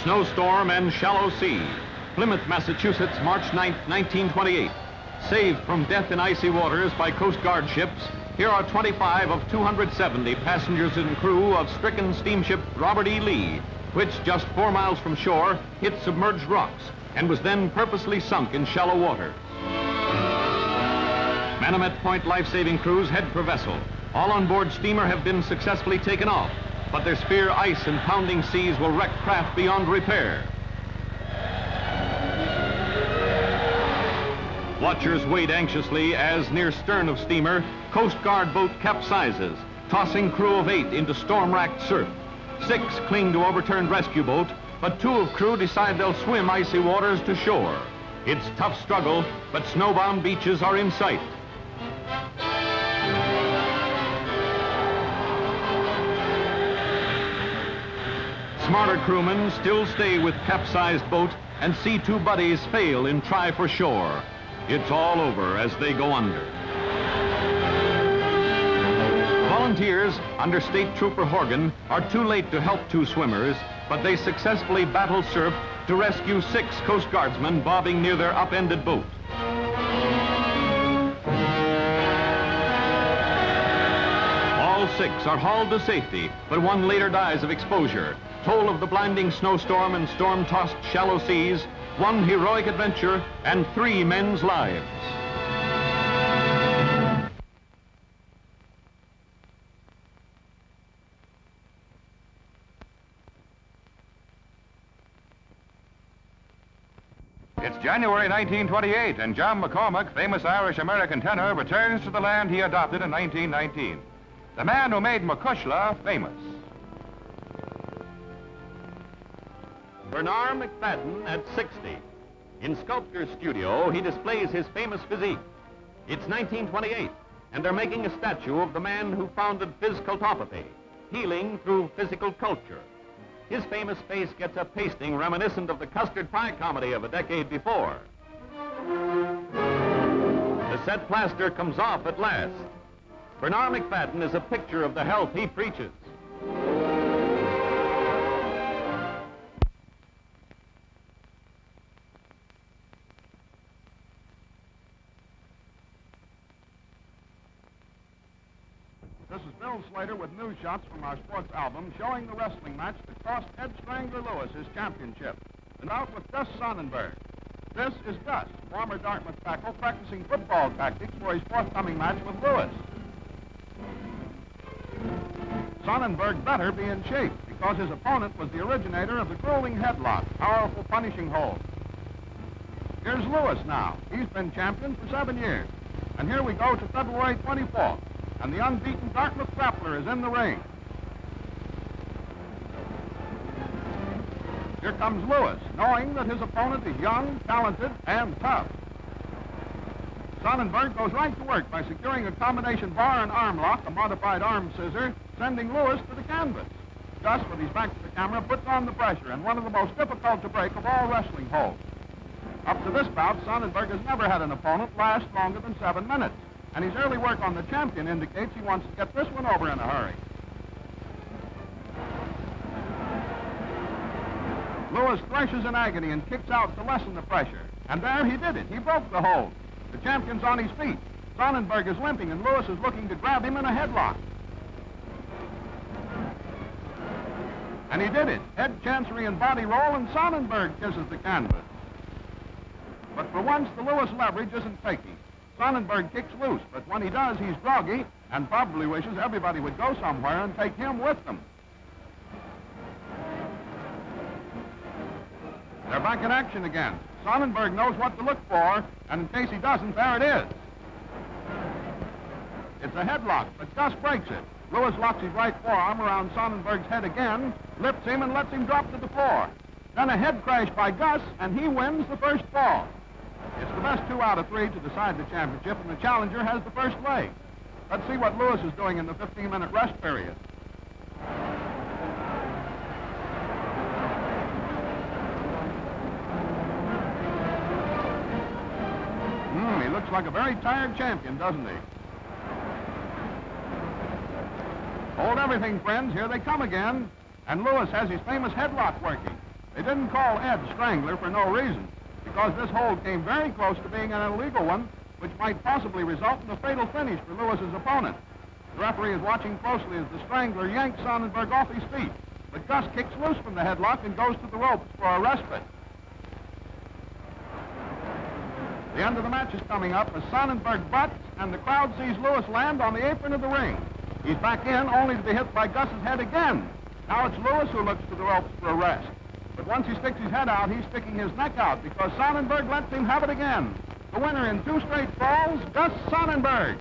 Snowstorm and Shallow Sea, Plymouth, Massachusetts, March 9, 1928. Saved from death in icy waters by Coast Guard ships, here are 25 of 270 passengers and crew of stricken steamship Robert E. Lee, which just 4 miles from shore hit submerged rocks and was then purposely sunk in shallow water. Manomet Point life-saving crews head for vessel. All on board steamer have been successfully taken off, but their severe ice and pounding seas will wreck craft beyond repair. Watchers wait anxiously as, near stern of steamer, Coast Guard boat capsizes, tossing crew of 8 into storm-racked surf. 6 cling to overturned rescue boat, but 2 of crew decide they'll swim icy waters to shore. It's tough struggle, but snowbound beaches are in sight. Smarter crewmen still stay with capsized boat and see 2 buddies fail in try for shore. It's all over as they go under. Volunteers under State Trooper Horgan are too late to help 2 swimmers, but they successfully battle surf to rescue 6 Coast Guardsmen bobbing near their upended boat. All 6 are hauled to safety, but 1 later dies of exposure. Toll of the blinding snowstorm and storm-tossed shallow seas, 1 heroic adventure, and 3 men's lives. It's January 1928, and John McCormack, famous Irish-American tenor, returns to the land he adopted in 1919. The man who made McCushla famous. Bernard McFadden at 60. In Sculptor's studio, he displays his famous physique. It's 1928, and they're making a statue of the man who founded physcultopathy, healing through physical culture. His famous face gets a pasting reminiscent of the custard pie comedy of a decade before. The set plaster comes off at last. Bernard McFadden is a picture of the health he preaches. This is Bill Slater with news shots from our sports album showing the wrestling match that cost Ed Strangler Lewis his championship. And out with Gus Sonnenberg. This is Gus, former Dartmouth tackle, practicing football tactics for his forthcoming match with Lewis. Sonnenberg better be in shape because his opponent was the originator of the grueling headlock, powerful punishing hold. Here's Lewis now. He's been champion for 7 years. And here we go to February 24th. And the unbeaten Dartmouth grappler is in the ring. Here comes Lewis, knowing that his opponent is young, talented, and tough. Sonnenberg goes right to work by securing a combination bar and arm lock, a modified arm scissor, sending Lewis to the canvas. Gus, with his back to the camera, puts on the pressure and one of the most difficult to break of all wrestling holds. Up to this bout, Sonnenberg has never had an opponent last longer than 7 minutes. And his early work on the champion indicates he wants to get this one over in a hurry. Lewis threshes in agony and kicks out to lessen the pressure. And there he did it. He broke the hold. The champion's on his feet. Sonnenberg is limping, and Lewis is looking to grab him in a headlock. And he did it. Head chancery and body roll, and Sonnenberg kisses the canvas. But for once, the Lewis leverage isn't faking. Sonnenberg kicks loose, but when he does, he's groggy and probably wishes everybody would go somewhere and take him with them. They're back in action again. Sonnenberg knows what to look for, and in case he doesn't, there it is. It's a headlock, but Gus breaks it. Lewis locks his right forearm around Sonnenberg's head again, lifts him, and lets him drop to the floor. Then a head crash by Gus, and he wins the first fall. It's the best 2 out of 3 to decide the championship, and the challenger has the first leg. Let's see what Lewis is doing in the 15-minute rest period. He looks like a very tired champion, doesn't he? Hold everything, friends. Here they come again. And Lewis has his famous headlock working. They didn't call Ed Strangler for no reason, because this hold came very close to being an illegal one, which might possibly result in a fatal finish for Lewis's opponent. The referee is watching closely as the Strangler yanks Sonnenberg off his feet, but Gus kicks loose from the headlock and goes to the ropes for a respite. The end of the match is coming up as Sonnenberg butts, and the crowd sees Lewis land on the apron of the ring. He's back in, only to be hit by Gus's head again. Now it's Lewis who looks to the ropes for a rest. But once he sticks his head out, he's sticking his neck out because Sonnenberg lets him have it again. The winner in 2 straight falls, Gus Sonnenberg.